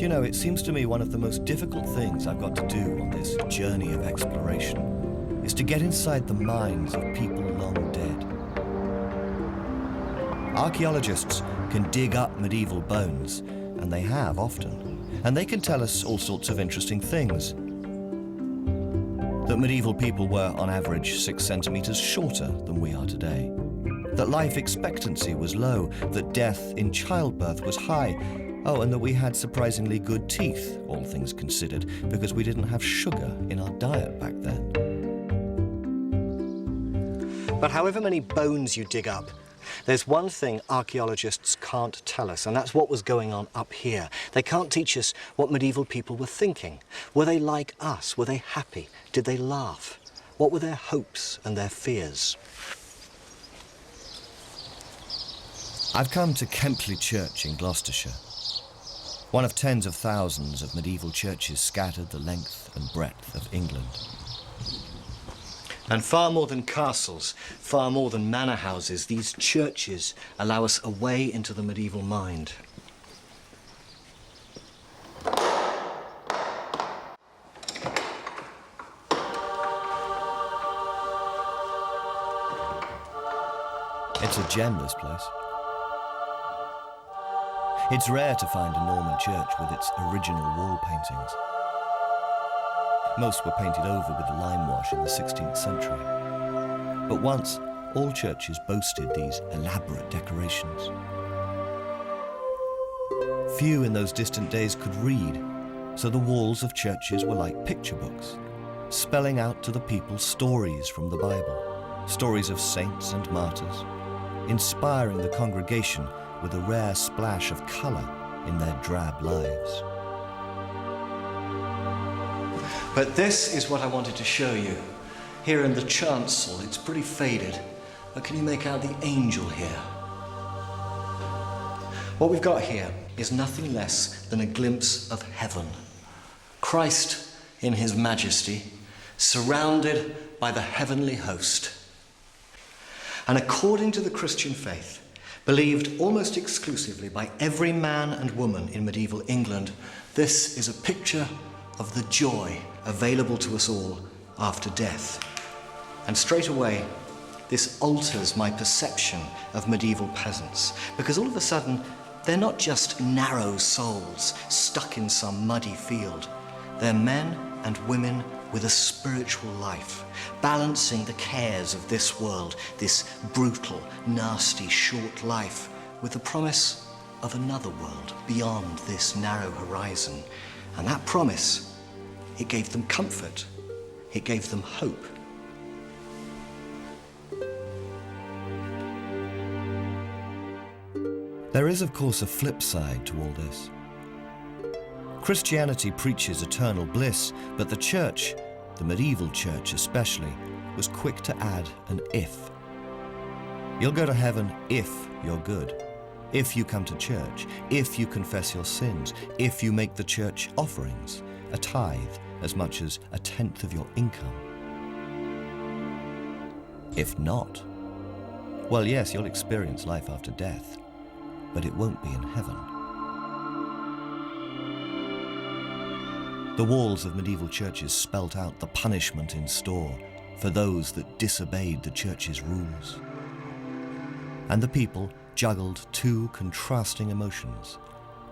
you know, it seems to me one of the most difficult things I've got to do on this journey of exploration is to get inside the minds of people long dead. Archaeologists can dig up medieval bones, and they have often, and they can tell us all sorts of interesting things. That medieval people were, on average, 6 centimeters shorter than we are today. That life expectancy was low, that death in childbirth was high. Oh, and that we had surprisingly good teeth, all things considered, because we didn't have sugar in our diet back then. But however many bones you dig up, there's one thing archaeologists can't tell us, and that's what was going on up here. They can't teach us what medieval people were thinking. Were they like us? Were they happy? Did they laugh? What were their hopes and their fears? I've come to Kempley Church in Gloucestershire, one of tens of thousands of medieval churches scattered the length and breadth of England. And far more than castles, far more than manor houses, these churches allow us a way into the medieval mind. It's a gem, this place. It's rare to find a Norman church with its original wall paintings. Most were painted over with lime wash in the 16th century. But once, all churches boasted these elaborate decorations. Few in those distant days could read, so the walls of churches were like picture books, spelling out to the people stories from the Bible, stories of saints and martyrs, inspiring the congregation with a rare splash of colour in their drab lives. But this is what I wanted to show you. Here in the chancel, it's pretty faded, but can you make out the angel here? What we've got here is nothing less than a glimpse of heaven. Christ in his majesty, surrounded by the heavenly host. And according to the Christian faith, believed almost exclusively by every man and woman in medieval England, this is a picture of the joy available to us all after death. And straight away, this alters my perception of medieval peasants, because all of a sudden, they're not just narrow souls stuck in some muddy field. They're men and women with a spiritual life, balancing the cares of this world, this brutal, nasty, short life, with the promise of another world beyond this narrow horizon. And that promise, it gave them comfort, it gave them hope. There is, of course, a flip side to all this. Christianity preaches eternal bliss, but the church, the medieval church especially, was quick to add an if. You'll go to heaven if you're good, if you come to church, if you confess your sins, if you make the church offerings, a tithe, as much as 1/10 of your income. If not, well, yes, you'll experience life after death, but it won't be in heaven. The walls of medieval churches spelt out the punishment in store for those that disobeyed the church's rules. And the people juggled two contrasting emotions: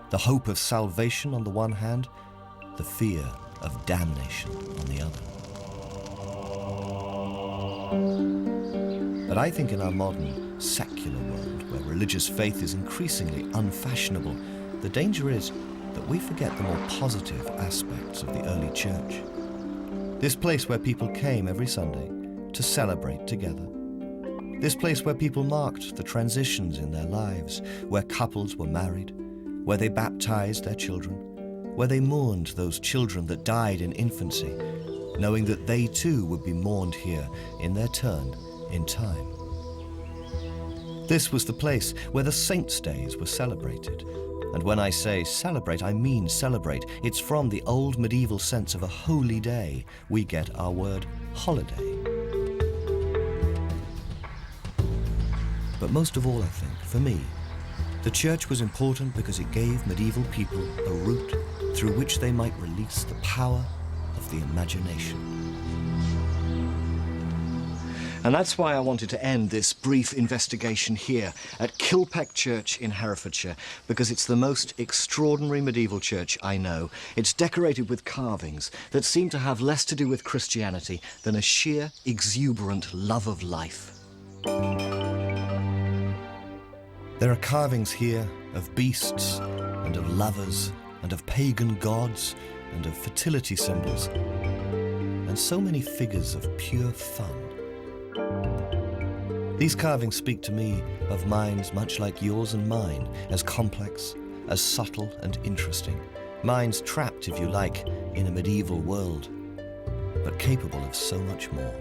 the hope of salvation on the one hand, the fear of damnation on the other. But I think in our modern, secular world, where religious faith is increasingly unfashionable, the danger is that we forget the more positive aspects of the early church. This place where people came every Sunday to celebrate together. This place where people marked the transitions in their lives, where couples were married, where they baptized their children, where they mourned those children that died in infancy, knowing that they too would be mourned here in their turn in time. This was the place where the saints' days were celebrated. And when I say celebrate, I mean celebrate. It's from the old medieval sense of a holy day we get our word holiday. But most of all, I think, for me, The church was important because it gave medieval people a route through which they might release the power of the imagination. And that's why I wanted to end this brief investigation here at Kilpeck Church in Herefordshire, because it's the most extraordinary medieval church I know. It's decorated with carvings that seem to have less to do with Christianity than a sheer, exuberant love of life. There are carvings here of beasts and of lovers and of pagan gods and of fertility symbols, and so many figures of pure fun. These carvings speak to me of minds much like yours and mine, as complex, as subtle and interesting. Minds trapped, if you like, in a medieval world, but capable of so much more.